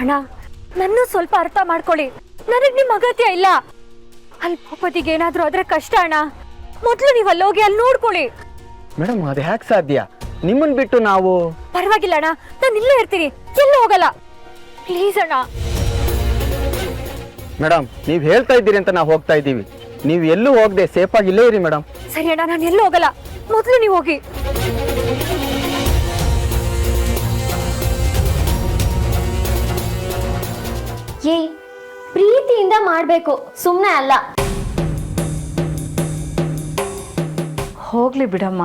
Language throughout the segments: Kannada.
ಅಣ್ಣ, ನನ್ನೂ ಸ್ವಲ್ಪ ಅರ್ಥ ಮಾಡ್ಕೊಳ್ಳಿ. ನನಗ್ ನಿಮ್ ಅಗತ್ಯ ಇಲ್ಲ. ಅಲ್ಲಿ ಭೂಪತಿಗೆ ಏನಾದ್ರೂ ಆದ್ರೆ ಕಷ್ಟ ಅಣ್ಣ. ಮೊದ್ಲು ನೀವು ಅಲ್ಲೋಗಿ ಅಲ್ಲಿ ನೋಡ್ಕೊಳ್ಳಿ. ಮೇಡಮ್, ಅದು ಹ್ಯಾಕ್ ಸಾಧ್ಯ? ನಿಮ್ಮನ್ ಬಿಟ್ಟು ನಾವು... ಪರವಾಗಿಲ್ಲ ಅಣ್ಣ, ನಾನು ಇಲ್ಲೇ ಇರ್ತೀನಿ, ಎಲ್ಲೂ ಹೋಗಲ್ಲ. ಪ್ಲೀಸ್ ಅಣ್ಣ. ಮೇಡಮ್, ನೀವ್ ಹೇಳ್ತಾ ಇದ್ದೀರಿ ಅಂತ ನಾವು ಹೋಗ್ತಾ ಇದ್ದೀವಿ. ನೀವು ಎಲ್ಲೂ ಹೋಗದೆ ಸೇಫ್ ಆಗಿ ಇಲ್ಲೇ ಇರಿ ಮೇಡಮ್. ಸರಿ ಅಣ್ಣ, ನಾನು ಎಲ್ಲೂ ಹೋಗಲ್ಲ. ಮೊದ್ಲು ನೀವು ಹೋಗಿ. ಏ, ಪ್ರೀತಿಯಿಂದ ಮಾಡ್ಬೇಕು, ಸುಮ್ಮನೆ ಅಲ್ಲ. ಹೋಗ್ಲಿ ಬಿಡಮ್ಮ,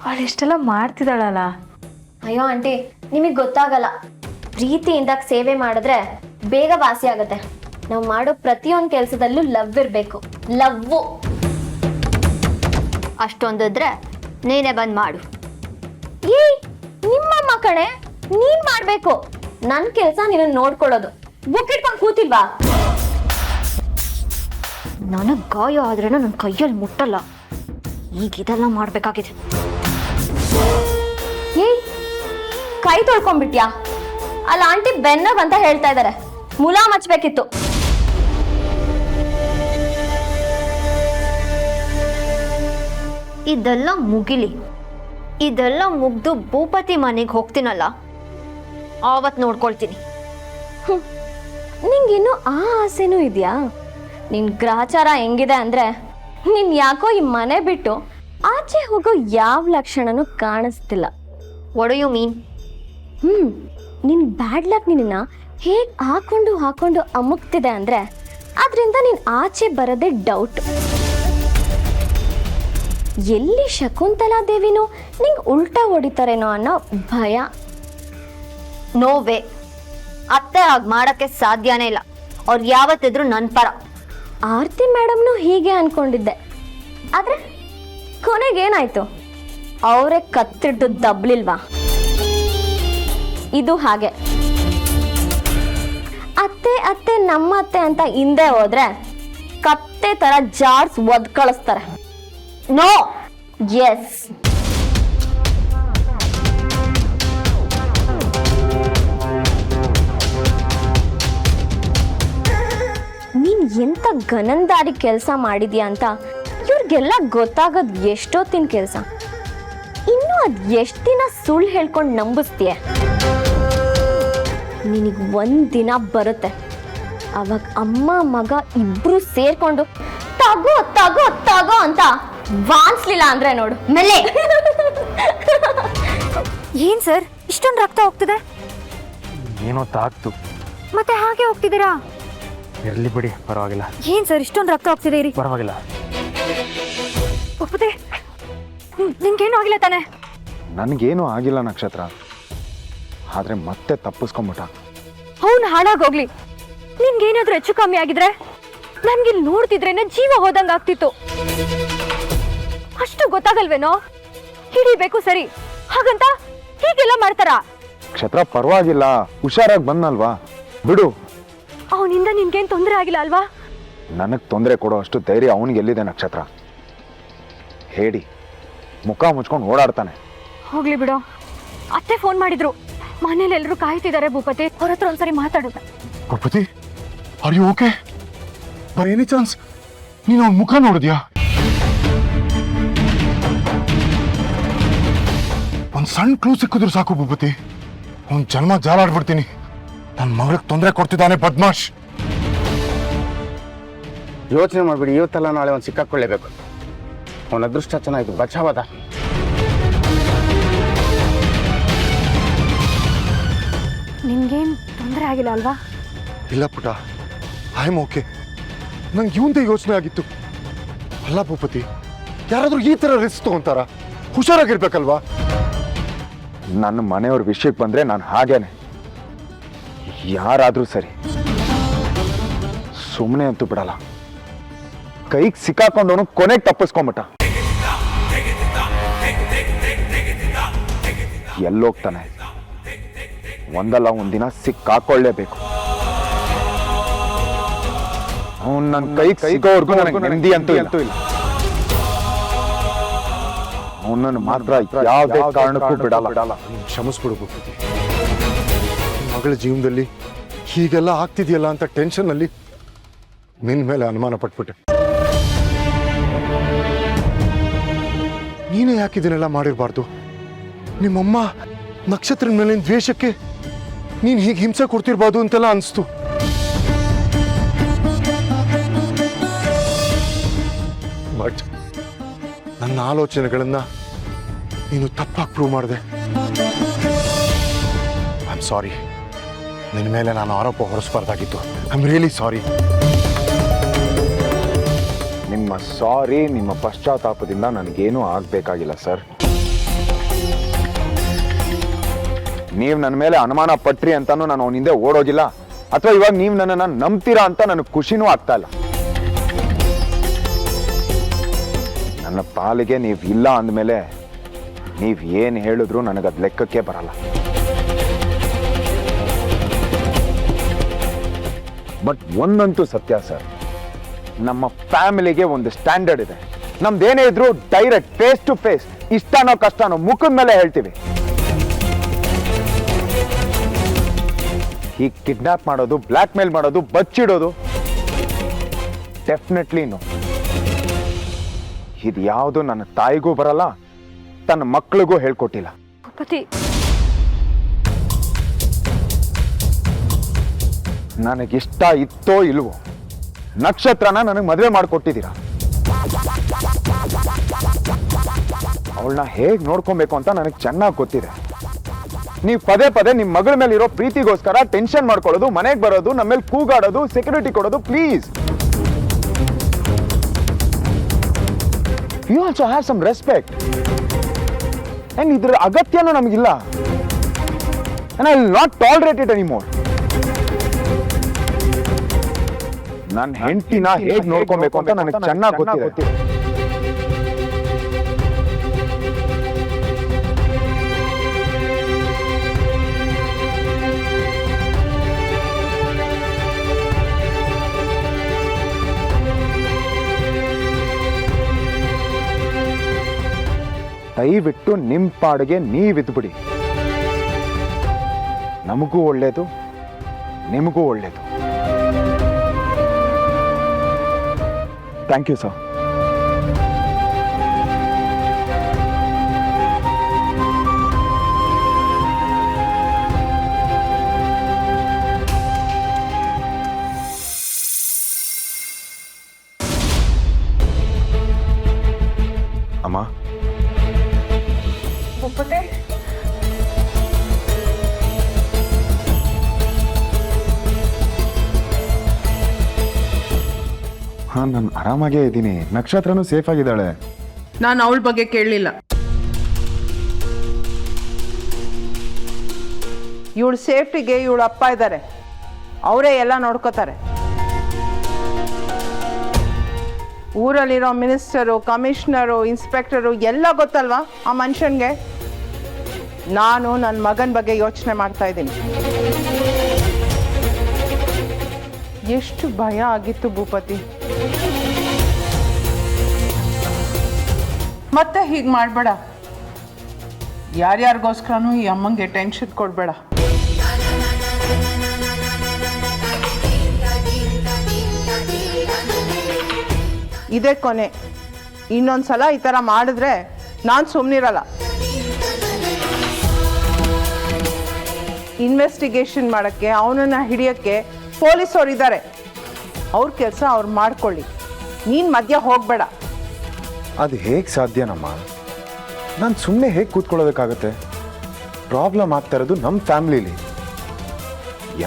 ಅವಳು ಇಷ್ಟೆಲ್ಲ ಮಾಡ್ತಿದ್ದಾಳಲ್ಲ. ಅಯ್ಯೋ ಆಂಟಿ, ನಿಮಗೆ ಗೊತ್ತಾಗಲ್ಲ. ಪ್ರೀತಿಯಿಂದ ಸೇವೆ ಮಾಡಿದ್ರೆ ಬೇಗ ವಾಸಿ ಆಗತ್ತೆ. ನಾವು ಮಾಡೋ ಪ್ರತಿಯೊಂದು ಕೆಲಸದಲ್ಲೂ ಲವ್ ಇರಬೇಕು. ಲವ್ವು ಅಷ್ಟೊಂದಿದ್ರೆ ನೀನೇ ಬಂದ್ ಮಾಡು. ಏ, ನಿಮ್ಮಮ್ಮ ಕಣೆ, ನೀನ್ ಮಾಡ್ಬೇಕು. ನನ್ನ ಕೆಲಸ ನೀನು ನೋಡ್ಕೊಳ್ಳೋದು. ಬುಕ್ ಇಟ್ಕೊಂಡು ಕೂತಿಲ್ವಾ? ನನಗ್ ಗಾಯ ಆದ್ರೇನು ನನ್ನ ಕೈಯಲ್ಲಿ ಮುಟ್ಟಲ್ಲ. ಈಗ ಇದೆಲ್ಲ ಮಾಡ್ಬೇಕಾಗಿದೆ. ಏ, ಕೈ ತೊಳ್ಕೊಂಡ್ಬಿಟ್ಯಾ? ಅಲ್ಲ ಆಂಟಿ ಬೆನ್ನಗ್ ಅಂತ ಹೇಳ್ತಾ ಇದಾರೆ. ಮುಲಾ ಮಚ್ಬೇಕಿತ್ತು. ಇದೆಲ್ಲ ಮುಗಿಲಿ. ಇದೆಲ್ಲ ಮುಗ್ದು ಭೂಪತಿ ಮನೆಗೆ ಹೋಗ್ತೀನಲ್ಲ, ಆವತ್ ನೋಡ್ಕೊಳ್ತೀನಿ. ನಿಂಗಿನ್ನು ಆ ಆಸೆನೂ ಇದೆಯಾ? ನಿನ್ ಗ್ರಹಚಾರ ಹೆಂಗಿದೆ ಅಂದ್ರೆ, ನೀನ್ ಯಾಕೋ ಈ ಮನೆ ಬಿಟ್ಟು ಆಚೆ ಹೋಗೋ ಯಾವ ಲಕ್ಷಣನೂ ಕಾಣಿಸ್ತಿಲ್ಲ. What do you mean? ನಿನ್ ಬ್ಯಾಡ್ ಲಕ್ ನಿನ್ನ ಹೇಗ್ ಹಾಕೊಂಡು ಅಮುಕ್ತಿದೆ ಅಂದ್ರೆ, ಆದ್ರಿಂದ ನೀನ್ ಆಚೆ ಬರೋದೇ ಡೌಟ್. ಎಲ್ಲಿ ಶಕುಂತಲಾ ದೇವಿನೂ ನಿಂಗೆ ಉಲ್ಟಾ ಹೊಡಿತಾರೇನೋ ಅನ್ನೋ ಭಯ. No way. ಅತ್ತೆ ಹಾಗೆ ಮಾಡಕ್ಕೆ ಸಾಧ್ಯನೇ ಇಲ್ಲ. ಅವ್ರು ಯಾವತ್ತಿದ್ರು ನನ್ನ ಪರ. ಆರ್ತಿ ಮೇಡಮ್ನು ಹೀಗೆ ಅನ್ಕೊಂಡಿದ್ದೆ. ಆದ್ರೆ ಕೊನೆಗೇನಾಯ್ತು? ಅವರೇ ಕತ್ತಿಡ್ದು ದಬ್ಲಿಲ್ವಾ? ಇದು ಹಾಗೆ. ಅತ್ತೆ ಅತ್ತೆ ನಮ್ಮ ಅತ್ತೆ ಅಂತ ಹಿಂದೆ ಹೋದ್ರೆ ಕತ್ತೆ ತರ ಜಾರ್ಸ್ ಒದ್ ಕಳಿಸ್ತಾರೆ. No, yes. ನೀನ್ ಎಂತ ಗನಂದಾರಿ ಕೆಲಸ ಮಾಡಿದ್ಯಾ ಅಂತ ಇವ್ರಿಗೆಲ್ಲ ಗೊತ್ತಾಗೋದ್ ಎಷ್ಟೊತ್ತಿನ ಕೆಲಸ. ಇನ್ನು ಅದ್ ಎಷ್ಟ್ ದಿನ ಸುಳ್ಳು ಹೇಳ್ಕೊಂಡು ನಂಬಿಸ್ತೀಯ? ನಿನಗ್ ಒಂದಿನ ಬರುತ್ತೆ, ಅವಾಗ ಅಮ್ಮ ಮಗ ಇಬ್ರು ಸೇರ್ಕೊಂಡು ತಗೋ ತಗೋ ತಗೋ ಅಂತ ವಾನ್ಸ್ಲಿಲ್ಲ ಅಂದ್ರೆ ನೋಡು ಮೇಲೆ. ಏನ್ ಸರ್, ಇಷ್ಟೊಂದು ರಕ್ತ ಹೋಗ್ತಿದೆ? ಏನೋ ತಾಕ್ತು. ಮತ್ತೆ ಹಾಗೆ ಹೋಗ್ತಿದ್ದೀರಾ? ಇರ್ಲಿ ಬಿಡಿ, ಪರವಾಗಿಲ್ಲ. ಏನ್ ಸರ್, ಇಷ್ಟೊಂದು ರಕ್ತ ಹೋಗ್ತಿದೆ? ಇರಿ. ಪರವಾಗಿಲ್ಲ. ಭೂಪತಿ, ನಿಂಗೇನು ಆಗಿಲ್ಲ ತಾನೆ? ನನಗೇನು ಆಗಿಲ್ಲ ನಕ್ಷತ್ರ, ಆದ್ರೆ ಮತ್ತೆ ತಪ್ಪಿಸ್ಕೊಂಬಿಟ್ಟ. ಅವ್ನು ಹಾಳಾಗೋಗ್ಲಿ. ನಿನ್ಗೇನಾದ್ರೂ ಹೆಚ್ಚು ಕಮ್ಮಿ ಆಗಿದ್ರೆ ನನ್ಗೆ ನೋಡ್ತಿದ್ರೇನೆ ಜೀವ ಹೋದಂಗ ಆಗ್ತಿತ್ತು. ಅಷ್ಟು ಗೊತ್ತಾಗಲ್ವೇನೋ? ಹಿಡಿಬೇಕು ಸರಿ, ಹಾಗಂತ ಹೀಗೆಲ್ಲ ಮಾಡ್ತಾರ? ನಕ್ಷತ್ರ ಪರವಾಗಿಲ್ಲ, ಹುಷಾರಾಗಿ ಬಂದಲ್ವಾ, ಬಿಡು. ಅವನಿಂದ ನಿನ್ಗೇನ್ ತೊಂದರೆ ಆಗಿಲ್ಲ ಅಲ್ವಾ? ನನಗ್ ತೊಂದರೆ ಕೊಡೋ ಅಷ್ಟು ಧೈರ್ಯ ಅವನಿಗೆ ಎಲ್ಲಿದೆ ನಕ್ಷತ್ರ? ಹೇಳಿ, ಮುಖ ಮುಚ್ಕೊಂಡು ಓಡಾಡ್ತಾನೆ. ಹೋಗ್ಲಿ ಬಿಡೋ. ಅತ್ತೆ ಫೋನ್ ಮಾಡಿದ್ರು, ಮನೇಲಿ ಎಲ್ರು ಕಾಯ್ತಿದ್ದಾರೆ. ಭೂಪತಿ, ಅವ್ರ ಹತ್ರ ಒಂದ್ಸರಿ ಮಾತಾಡೋಣ. Bhupathi, are you okay? By any chance ನೀನು ಅವನ ಮುಖ ನೋಡಿದ್ಯಾ? ಒಂದ್ ಸಣ್ಣ ಕ್ಲೂ ಸಿಕ್ಕಿದ್ರು ಸಾಕು ಭೂಪತಿ, ಅವನ್ ಜನ್ಮ ಜಾಲಾಡ್ಬಿಡ್ತೀನಿ. ನನ್ನ ಮಗಳಿಗೆ ತೊಂದರೆ ಕೊಡ್ತಿದ್ದಾನೆ ಬದ್ಮಾಶ್. ಯೋಚನೆ ಮಾಡ್ಬಿಡಿ, ಇವತ್ತಲ್ಲ ನಾಳೆ ಒಂದು ಸಿಕ್ಕಾಕೊಳ್ಳೇಬೇಕು. ಅವನ ಅದೃಷ್ಟ ಚೆನ್ನಾಗಿತ್ತು, ಬಚಾವದ. ನಿನ್ಗೇನ್ ತೊಂದರೆ ಆಗಿಲ್ಲ ಅಲ್ವಾ? ಇಲ್ಲ ಪುಟ, ಐ ಆಮ್ ಓಕೆ. ನಂಗೆ ಇವಂದೇ ಯೋಚನೆ ಆಗಿತ್ತು. ಅಲ್ಲ ಭೂಪತಿ, ಯಾರಾದ್ರೂ ಈ ತರ ರಿಸ್ಕ್ ತಗೊಂತಾರ? ಹುಷಾರಾಗಿರ್ಬೇಕಲ್ವಾ? ನನ್ನ ಮನೆಯವ್ರ ವಿಷಯಕ್ಕೆ ಬಂದ್ರೆ ನಾನು ಹಾಗೇನೆ. ಯಾರಾದ್ರೂ ಸರಿ, ಸುಮ್ಮನೆ ಅಂತೂ ಬಿಡಲ್ಲ. ಕೈಗೆ ಸಿಕ್ಕಾಕೊಂಡವನು ಕೊನೆಗೆ ತಪ್ಪಿಸ್ಕೊಂಬಿಟ್ಟ. ಎಲ್ಲೋಗ್ತಾನೆ? ಒಂದಲ್ಲ ಒಂದಿನ ಸಿಕ್ಕಾಕೊಳ್ಳೇಬೇಕು. ಅವನು ನನ್ನ ಕೈಗೆ ಸಿಗೋವರೆಗೂ ನನಗೆ ನೆಮ್ಮದಿ ಅಂತೂ ಇಲ್ಲ. ಅವನನ್ನು ಮಾತ್ರ ಯಾವುದೇ ಕಾರಣಕ್ಕೂ ಬಿಡಲ್ಲ. ಕ್ಷಮಿಸ್ಬಿಡು ಭೂಪತಿ. ಮಗ ಮಗಳ ಜೀವನದಲ್ಲಿ ಹೀಗೆಲ್ಲ ಆಗ್ತಿದೆಯಲ್ಲ ಅಂತ ಟೆನ್ಷನ್ನಲ್ಲಿ ನಿನ್ನ ಮೇಲೆ ಅನುಮಾನ ಪಟ್ಬಿಟ್ಟೆ. ನೀನೇ ಯಾಕೆ ಇದನ್ನೆಲ್ಲ ಮಾಡಿರಬಾರ್ದು? ನಿಮ್ಮಮ್ಮ ನಕ್ಷತ್ರದ ಮೇಲಿನ ದ್ವೇಷಕ್ಕೆ ನೀನು ಹೀಗೆ ಹಿಂಸೆ ಕೊಡ್ತಿರ್ಬಾರ್ದು ಅಂತೆಲ್ಲ ಅನಿಸ್ತು. ಬಟ್ ನನ್ನ ಆಲೋಚನೆಗಳನ್ನ ನೀನು ತಪ್ಪಾಗಿ ಪ್ರೂವ್ ಮಾಡಿದೆ. I am sorry. ನಿನ್ನ ಮೇಲೆ ನಾನು ಆರೋಪ ಹೊರಿಸಬಾರ್ದಾಗಿತ್ತು. I am really sorry. ನಿಮ್ಮ ಸಾರಿ, ನಿಮ್ಮ ಪಶ್ಚಾತ್ತಾಪದಿಂದ ನನಗೇನೂ ಆಗಬೇಕಾಗಿಲ್ಲ ಸರ್. ನೀವು ನನ್ನ ಮೇಲೆ ಅನುಮಾನ ಪಟ್ರಿ ಅಂತಾನು ನಾನು ಅವನ ಹಿಂದೆ ಓಡೋಗಿಲ್ಲ, ಅಥವಾ ಇವಾಗ ನೀವು ನನ್ನನ್ನು ನಂಬ್ತೀರಾ ಅಂತ ನನಗೆ ಖುಷಿನೂ ಆಗ್ತಾ ಇಲ್ಲ. ನನ್ನ ಪಾಲಿಗೆ ನೀವು ಇಲ್ಲ ಅಂದಮೇಲೆ ನೀವು ಏನು ಹೇಳಿದ್ರು ನನಗದು ಲೆಕ್ಕಕ್ಕೆ ಬರಲ್ಲ. ಬಟ್ ಒಂದಂತೂ ಸತ್ಯ ಸರ್, ನಮ್ಮ ಫ್ಯಾಮಿಲಿಗೆ ಒಂದು ಸ್ಟ್ಯಾಂಡರ್ಡ್ ಇದೆ. ನಮ್ದೇನೇ ಇದ್ರು ಡೈರೆಕ್ಟ್ ಫೇಸ್ ಟು ಫೇಸ್, ಇಷ್ಟನೋ ಕಷ್ಟನೋ ಮುಖದ ಮೇಲೆ ಹೇಳ್ತೀವಿ. ಈ ಕಿಡ್ನಾಪ್ ಮಾಡೋದು, ಬ್ಲ್ಯಾಕ್ ಮೇಲ್ ಮಾಡೋದು, ಬಚ್ಚಿಡೋದು ಡೆಫಿನೆಟ್ಲಿ ನೋ. ಇದು ಯಾವುದು ನನ್ನ ತಾಯಿಗೂ ಬರಲ್ಲ, ತನ್ನ ಮಕ್ಕಳಿಗೂ ಹೇಳ್ಕೊಟ್ಟಿಲ್ಲ. ಭೂಪತಿ, ನನಗಿಷ್ಟ ಇತ್ತೋ ಇಲ್ವೋ ನಕ್ಷತ್ರನ ನನಗೆ ಮದುವೆ ಮಾಡಿಕೊಟ್ಟಿದ್ದೀರಾ. ಅವಳನ್ನ ಹೇಗೆ ನೋಡ್ಕೊಬೇಕು ಅಂತ ನನಗೆ ಚೆನ್ನಾಗಿ ಗೊತ್ತಿದೆ. ನೀವು ಪದೇ ಪದೇ ನಿಮ್ಮ ಮಗಳ ಮೇಲೆ ಇರೋ ಪ್ರೀತಿಗೋಸ್ಕರ ಟೆನ್ಷನ್ ಮಾಡ್ಕೊಳ್ಳೋದು, ಮನೆಗೆ ಬರೋದು, ನಮ್ಮ ಮೇಲೆ ಕೂಗಾಡೋದು, ಸೆಕ್ಯೂರಿಟಿ ಕೊಡೋದು, please you also have some respect. And ಇದ್ರ ಅಗತ್ಯನೂ ನಮಗಿಲ್ಲ. And I will not tolerate it anymore. ನನ್ನ ಹೆಂಡತಿನ ಹೇಗೆ ನೋಡ್ಕೊಬೇಕು ಅಂತ ನನಗೆ ಚೆನ್ನಾಗಿ ಗೊತ್ತಿದೆ. ದಯವಿಟ್ಟು ನಿಮ್ಮ ಪಾಡಿಗೆ ನೀವಿದ್ಬಿಡಿ. ನಮಗೂ ಒಳ್ಳೇದು, ನಿಮಗೂ ಒಳ್ಳೇದು. Thank you sir. ಅಮ್ಮ, ಹಾ, ನಾನು ಆರಾಮಾಗೇ ಇದ್ದೀನಿ. ನಕ್ಷತ್ರನೂ ಸೇಫ್ ಆಗಿದ್ದಾಳೆ. ನಾನು ಅವಳ ಬಗ್ಗೆ ಕೇಳಲಿಲ್ಲ. ಇವಳ ಸೇಫ್ಟಿಗೆ ಇವಳ ಅಪ್ಪ ಇದ್ದಾರೆ, ಅವರೇ ಎಲ್ಲ ನೋಡ್ಕೋತಾರೆ. ಊರಲ್ಲಿರೋ ಮಿನಿಸ್ಟರು, ಕಮಿಷನರು, ಇನ್ಸ್ಪೆಕ್ಟರು ಎಲ್ಲ ಗೊತ್ತಲ್ವಾ ಆ ಮನುಷ್ಯನಿಗೆ. ನಾನು ನನ್ನ ಮಗನ ಬಗ್ಗೆ ಯೋಚನೆ ಮಾಡ್ತಾ ಇದ್ದೀನಿ. ಎಷ್ಟು ಭಯ ಆಗಿತ್ತು ಭೂಪತಿ. ಮತ್ತೆ ಹೀಗೆ ಮಾಡಬೇಡ. ಯಾರ್ಯಾರಿಗೋಸ್ಕರನೂ ಈ ಅಮ್ಮಂಗೆ ಟೆನ್ಷನ್ ಕೊಡಬೇಡ. ಇದೇ ಕೊನೆ. ಇನ್ನೊಂದ್ಸಲ ಈ ಥರ ಮಾಡಿದ್ರೆ ನಾನು ಸುಮ್ಮನಿರಲ್ಲ. ಇನ್ವೆಸ್ಟಿಗೇಷನ್ ಮಾಡೋಕ್ಕೆ, ಅವನನ್ನು ಹಿಡಿಯೋಕ್ಕೆ ಪೊಲೀಸವ್ರು ಇದ್ದಾರೆ. ಅವ್ರ ಕೆಲಸ ಅವ್ರು ಮಾಡ್ಕೊಳ್ಳಿ. ನೀನು ಮಧ್ಯ ಹೋಗಬೇಡ. ಅದು ಹೇಗೆ ಸಾಧ್ಯನಮ್ಮ? ನಾನು ಸುಮ್ಮನೆ ಹೇಗೆ ಕೂತ್ಕೊಳ್ಳೋದಕ್ಕಾಗತ್ತೆ? ಪ್ರಾಬ್ಲಮ್ ಆಗ್ತಾ ಇರೋದು ನಮ್ಮ ಫ್ಯಾಮ್ಲಿಲಿ.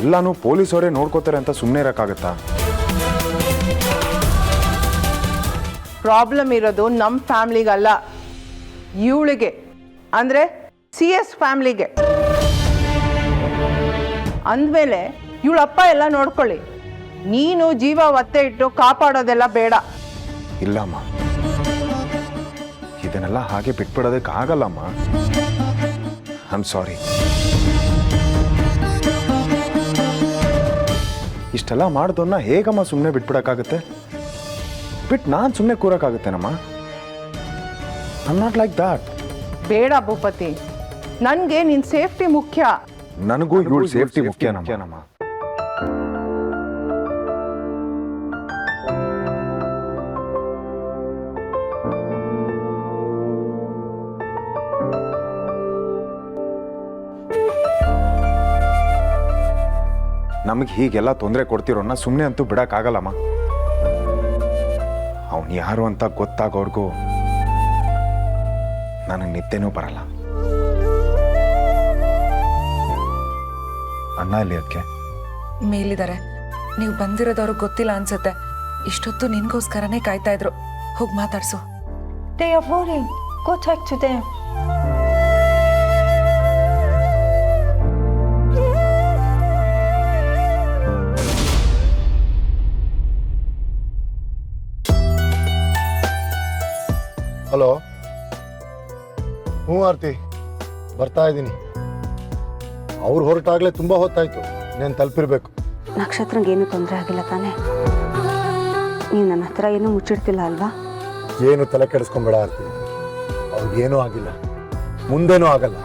ಎಲ್ಲನೂ ಪೊಲೀಸವರೇ ನೋಡ್ಕೋತಾರೆ ಅಂತ ಸುಮ್ಮನೆ ಇರೋಕ್ಕಾಗತ್ತಾ? ಪ್ರಾಬ್ಲಮ್ ಇರೋದು ನಮ್ಮ ಫ್ಯಾಮ್ಲಿಗಲ್ಲ, ಇವಳಿಗೆ, ಅಂದರೆ CS ಫ್ಯಾಮ್ಲಿಗೆ. ಅಂದಮೇಲೆ ಇವಳಪ್ಪ ಎಲ್ಲ ನೋಡ್ಕೊಳ್ಳಿ. ನೀನು ಜೀವ ಒತ್ತೆ ಇಟ್ಟು ಕಾಪಾಡೋದೆಲ್ಲ ಬೇಡ. ಇಲ್ಲಮ್ಮ, ಇದನ್ನೆಲ್ಲ ಹಾಗೆ ಬಿಟ್ಬಿಡೋದಕ್ಕಾಗಲ್ಲಮ್ಮ. ಐ ಆಮ್ ಸಾರಿ. ಇಷ್ಟೆಲ್ಲ ಮಾಡ್ದನ್ನ ಹೇಗಮ್ಮ ಸುಮ್ಮನೆ ಬಿಟ್ಬಿಡೋಕ್ಕಾಗತ್ತೆ? ಬಿಟ್ಟು ನಾನು ಸುಮ್ಮನೆ ಕೂರೋಕ್ಕಾಗತ್ತೇನಮ್ಮ? I am not like that. ಬೇಡ ಭೂಪತಿ, ನನಗೆ ನಿನ್ನ ಸೇಫ್ಟಿ ಮುಖ್ಯ. ನನಗೂ ಇವಳು ಸೇಫ್ಟಿ ಮುಖ್ಯನಮ್ಮ. ನಮಗೆ ಹೀಗೆಲ್ಲ ತೊಂದರೆ ಕೊಡ್ತಿರೋನ್ನ ಸುಮ್ಮನೆ ಅಂತೂ ಬಿಡಕ್ಕಾಗಲ್ಲಮ್ಮ. ಅವನು ಯಾರು ಅಂತ ಗೊತ್ತಾಗೋರ್ಗೂ ನನಗೆ ನಿದ್ದೆನೂ ಬರಲ್ಲ. ಅಣ್ಣ ಇಲ್ಲಿ ಅದಕ್ಕೆ ಮೇಲಿದ್ದಾರೆ. ನೀವು ಬಂದಿರೋದವ್ರಿಗೆ ಗೊತ್ತಿಲ್ಲ ಅನ್ಸುತ್ತೆ. ಇಷ್ಟೊತ್ತು ನಿನ್ಗೋಸ್ಕರನೇ ಕಾಯ್ತಾ ಇದ್ರು. ಹೋಗಿ ಮಾತಾಡ್ಸು. They are worrying. Go talk to them. Hello, ಹ್ಞೂ ಆರ್ತಿ, ಬರ್ತಾ ಇದ್ದೀನಿ. ಅವ್ರು ಹೊರಟಾಗಲೇ ತುಂಬ ಹೊತ್ತಾಯ್ತು. నేను ತಲುಪಿರ್ಬೇಕು. ನಕ್ಷತ್ರಂಗೆ ಏನೂ ತೊಂದರೆ ಆಗಿಲ್ಲ ತಾನೇ? ನೀವು ನನ್ನ ಹತ್ರ ಏನೂ ಮುಚ್ಚಿಡ್ತಿಲ್ಲ ಅಲ್ವಾ? ಏನು ತಲೆ ಕೆಡಿಸ್ಕೊಂಬೇಡ ಆರ್ತಿ, ಅವ್ರಿಗೇನೂ ಆಗಿಲ್ಲ, ಮುಂದೇನೂ ಆಗಲ್ಲ.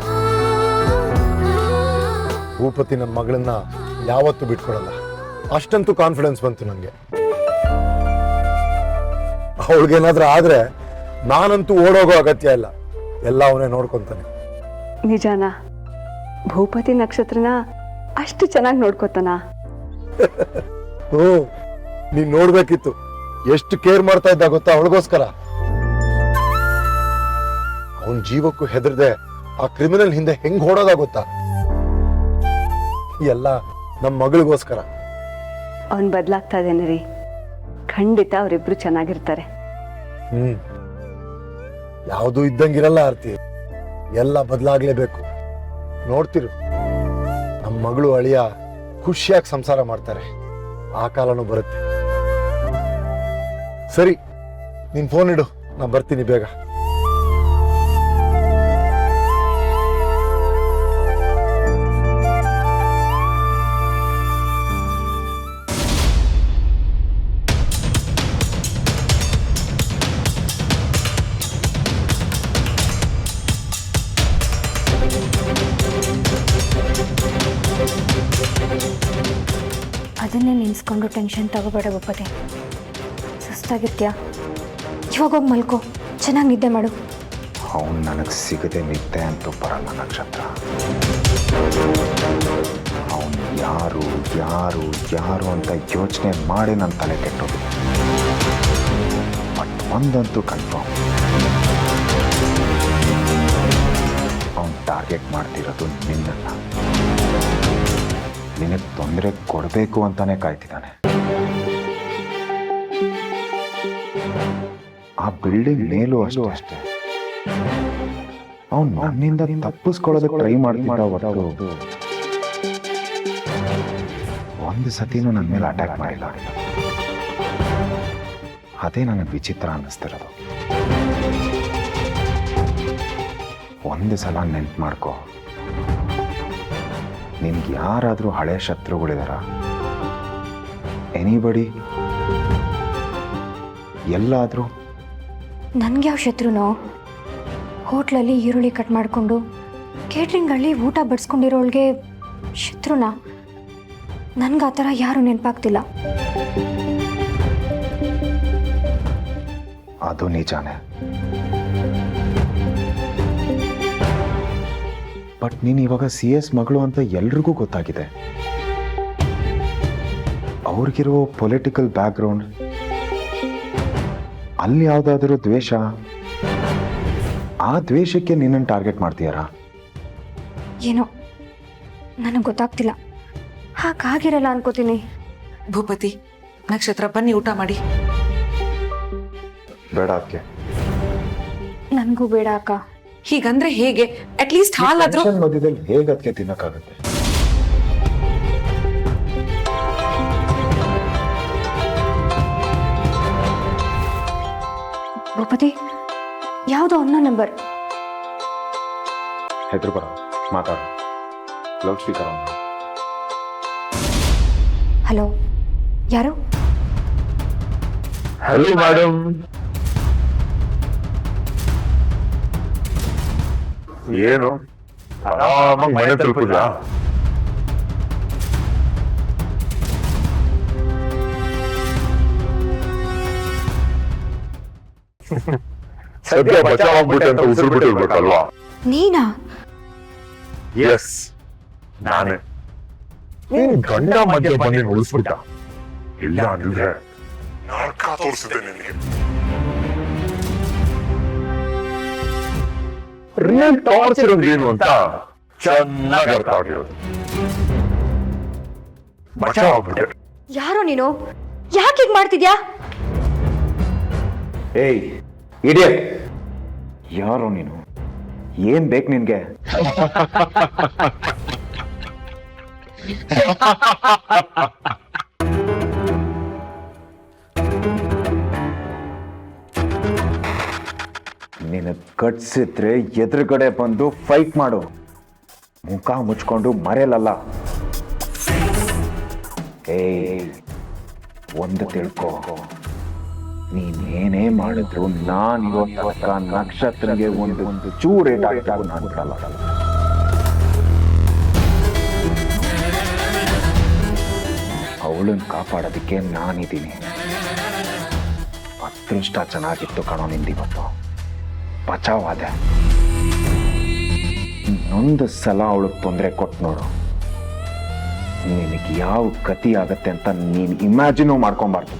ಭೂಪತಿ ನನ್ನ ಮಗಳನ್ನ ಯಾವತ್ತೂ ಬಿಟ್ಕೊಡಲ್ಲ, ಅಷ್ಟಂತೂ ಕಾನ್ಫಿಡೆನ್ಸ್ ಬಂತು ನನಗೆ. ಅವಳಿಗೇನಾದ್ರೂ ಆದರೆ ನಾನಂತೂ ಓಡೋಗೋ ಅಗತ್ಯ ಇಲ್ಲ, ಎಲ್ಲ ಅವನೇ ನೋಡ್ಕೊತಾನೆ. ನಿಜಾನಾ? ಭೂಪತಿ ನಕ್ಷತ್ರನ ಅಷ್ಟು ಚೆನ್ನಾಗಿ ನೋಡ್ಕೋತಾನ? ಹ್ಞೂ, ನೀನ್ ನೋಡ್ಬೇಕಿತ್ತು. ಎಷ್ಟು ಕೇರ್ ಮಾಡ್ತಾ ಇದ್ದ ಗೊತ್ತಾ ಅವಳಿಗೋಸ್ಕರ. ಅವನ ಜೀವಕ್ಕೂ ಹೆದರ್ದೆ ಆ ಕ್ರಿಮಿನಲ್ ಹಿಂದೆ ಹೆಂಗ್ ಓಡೋದ ಗೊತ್ತಾ? ಎಲ್ಲ ನಮ್ಮ ಮಗಳಿಗೋಸ್ಕರ. ಅವನ್ ಬದಲಾಗ್ತಾ ಇದ್ದೇನೆ ರೀ. ಖಂಡಿತ ಅವರಿಬ್ರು ಚೆನ್ನಾಗಿರ್ತಾರೆ. ಯಾವುದು ಇದ್ದಂಗಿರಲ್ಲ ಆರ್ತಿ, ಎಲ್ಲ ಬದಲಾಗ್ಲೇಬೇಕು. ನೋಡ್ತಿರು, ನಮ್ಮ ಮಗಳು ಅಳಿಯ ಖುಷಿಯಾಗಿ ಸಂಸಾರ ಮಾಡ್ತಾರೆ. ಆ ಕಾಲನೂ ಬರುತ್ತೆ. ಸರಿ, ನೀನ್ ಫೋನ್ ಇಡು, ನಾ ಬರ್ತೀನಿ ಬೇಗ. ಅದನ್ನೇ ನೆನೆಸ್ಕೊಂಡು ಟೆನ್ಷನ್ ತಗೋಬೇಡ ಭೂಪತಿ. ಸುಸ್ತಾಗಿರ್ತೀಯಾ? ಇವಾಗ ಹೋಗಿ ಮಲ್ಕೋ, ಚೆನ್ನಾಗಿ ನಿದ್ದೆ ಮಾಡು. ಅವನು ನನಗೆ ಸಿಗದೆ ನಿದ್ದೆ ಅಂತೂ ಬರಲ್ಲ ನಕ್ಷತ್ರ. ಅವನು ಯಾರು ಯಾರು ಯಾರು ಅಂತ ಯೋಚನೆ ಮಾಡಿ ನನ್ನ ತಲೆ ಕೆಟ್ಟೋಗಿದೆ. ಬಟ್ ಒಂದಂತೂ ಕನ್ಫರ್ಮ್, ಅವನು ಟಾರ್ಗೆಟ್ ಮಾಡ್ತಿರೋದು ನಿನ್ನಲ್ಲ. ನಿನಗೆ ತೊಂದರೆ ಕೊಡಬೇಕು ಅಂತಾನೆ ಕಾಯ್ತಿದ್ದಾನೆ. ಆ ಬಿಲ್ಡಿಂಗ್ ಮೇಲೂ ಅಷ್ಟೇ. ಅವನು ನನ್ನಿಂದ ತಪ್ಪಿಸ್ಕೊಳ್ಳೋದಕ್ಕೆ ಟ್ರೈ ಮಾಡ್ತಿದ್ದ ಹೊರತು ಒಂದು ಸತಿನೂ ನನ್ನ ಮೇಲೆ ಅಟ್ಯಾಕ್ ಮಾಡಿಲ್ಲ. ಅದೇ ನನಗೆ ವಿಚಿತ್ರ ಅನ್ನಿಸ್ತಿರೋದು. ಒಂದು ಸಲ ನೆನ್ಪು ಮಾಡ್ಕೋ, ನಿನ್ಗೆ ಯಾರಾದರೂ ಹಳೆ ಶತ್ರುಗಳಿದಾರ? ಎನಿಬಡಿ? ಎಲ್ಲಾದರೂ? ನನಗೆ ಯಾವ ಶತ್ರುನೋ? ಹೋಟ್ಲಲ್ಲಿ ಈರುಳ್ಳಿ ಕಟ್ ಮಾಡಿಕೊಂಡು ಕೇಟ್ರಿಂಗಲ್ಲಿ ಊಟ ಬಡಿಸ್ಕೊಂಡಿರೋಳ್ಗೆ ಶತ್ರುನಾ? ನನ್ಗೆ ಆ ಥರ ಯಾರು ನೆನಪಾಗ್ತಿಲ್ಲ. ಅದು ನಿಜಾನೇ. ಬಟ್ ನೀನು ಇವಾಗ CS ಮಗಳು ಅಂತ ಎಲ್ರಿಗೂ ಗೊತ್ತಾಗಿದೆ. ಅವ್ರಿಗಿರೋ ಪೊಲಿಟಿಕಲ್ ಬ್ಯಾಕ್ಗ್ರೌಂಡ್, ಅಲ್ಲಿ ಯಾವುದಾದ್ರೂ ದ್ವೇಷ, ಆ ದ್ವೇಷಕ್ಕೆ ನಿನ್ನನ್ನು ಟಾರ್ಗೆಟ್ ಮಾಡ್ತೀಯಾರಾ? ಏನೋ ನನಗೆ ಗೊತ್ತಾಗ್ತಿಲ್ಲ. ಹಾಗಾಗಿರಲ್ಲ ಅನ್ಕೋತೀನಿ. ಭೂಪತಿ, ನಕ್ಷತ್ರ, ಬನ್ನಿ ಊಟ ಮಾಡಿ. ಬೇಡ ಅದಕ್ಕೆ. ನನಗೂ ಬೇಡ ಅಕ್ಕ. ಹೀಗಂದ್ರೆ ಹೇಗೆ? ಅಟ್ಲೀಸ್ಟ್ ಹಾಲಾದ್ರೂ. ಮಧ್ಯದಲ್ಲಿ ಹೇಗೆ ಅದಕ್ಕೆ ತಿನ್ನಕ್ಕಾಗುತ್ತೆ? ಭೂಪತಿ, ಯಾವುದೋ ಅನ್ನೋ ನಂಬರ್. ಹೆದ್ರು ಬರ, ಮಾತಾಡು. Loud speaker on. ಹಲೋ, ಯಾರು? Hello madam. ಏನು ಆರಾಮಾಗಿ ಮನೆ ತಲುಪಿದ್ರಾ? ಸದ್ಯ ಬಚಾವಾಗ್ಬಿಟ್ಟೆ ಅಂತ ಉಸಿರು ಬಿಟ್ಟಿರ್ಬೇಕಲ್ವಾ? ನೀನಾ? ಎಸ್, ನಾನೇ. ನೀನ್ ಗಂಡ ಮಧ್ಯ ಬಂದು ಉಳಿಸ್ಬಿಟ್ಟ. ಇಲ್ಲ ಅಂದ್ರೆ ನರಕ ತೋರಿಸಿದೆ ನಿನಗೆ. ರಿಯಲ್ ಟಾರ್ಚರ್ ಅಂದ್ರೆ ಏನು ಅಂತ ಚೆನ್ನಾಗಿ ಅರ್ಥ ಆಗಿರೋದು. ಬಚಾವಾಗ್ಬಿಟ್ಟೆ. ಯಾರೋ ನೀನು? ಯಾಕೆ ಹೀಗ್ ಮಾಡ್ತಿದ್ಯಾ? ಏಯ್ ಇಡಿಯಟ್, ಯಾರೋ ನೀನು? ಏನ್ ಬೇಕು ನಿನ್ಗೆ? ನಿನ್ನ ಕಟ್ಸಿದ್ರೆ ಎದುರುಗಡೆ ಬಂದು ಫೈಟ್ ಮಾಡು, ಮುಖ ಮುಚ್ಕೊಂಡು ಮರೆಯಲ್ಲ. ಏಯ್ ಒಂದು ತಿಳ್ಕೊ, ನೀನೇನೇ ಮಾಡಿದ್ರು ನಾನು ಇವತ್ತ ನಕ್ಷತ್ರಗೆ ಒಂದು ಚೂರು ಏಟಾಗ್ತಾಗೂ ನಾನು ಬಿಡಲ್ಲ. ಅವಳನ್ನ ಕಾಪಾಡೋದಕ್ಕೆ ನಾನಿದ್ದೀನಿ. ಅದೃಷ್ಟ ಚೆನ್ನಾಗಿತ್ತು ಕಣೋ ನಿಂದಿವತ್ತು, ಬಚಾವಾದೆ. ಇನ್ನೊಂದು ಸಲ ಅವಳಿಗೆ ತೊಂದರೆ ಕೊಟ್ಟು ನೋಡು, ನಿನಗೆ ಯಾವ ಗತಿ ಆಗತ್ತೆ ಅಂತ ನೀನು ಇಮ್ಯಾಜಿನೂ ಮಾಡ್ಕೊಬಾರ್ದು.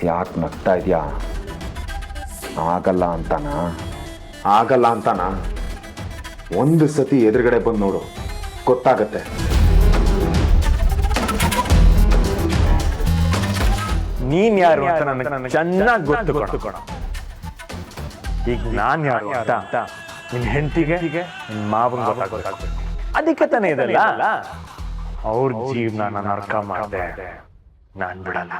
ಯಾಕೆ ನಗ್ತಾ ಇದೆಯಾ? ಆಗಲ್ಲ ಅಂತಾನ? ಒಂದು ಸತಿ ಎದುರುಗಡೆ ಬಂದು ನೋಡು, ಗೊತ್ತಾಗತ್ತೆ. ನೀನ್ ಯಾರು ಅಂತ ನನಗೆ ಚೆನ್ನಾಗಿ ಗೊತ್ತು ಕಣ. ಈಗ ನಾನ್ ಯಾರು ಅಂತ ನಿನ್ ಹೆಂಡತಿಗೆ ನಿನ್ ಮಾವನ್ ಗೊತ್ತಾಗಬೇಕು. ಅದಕ್ಕೆ ತಾನೇ ಇದಲ್ಲ, ಅವ್ರ ಜೀವನ ನರಕ ಮಾಡಿದೆ, ನಾನ್ ಬಿಡಲ್ಲ.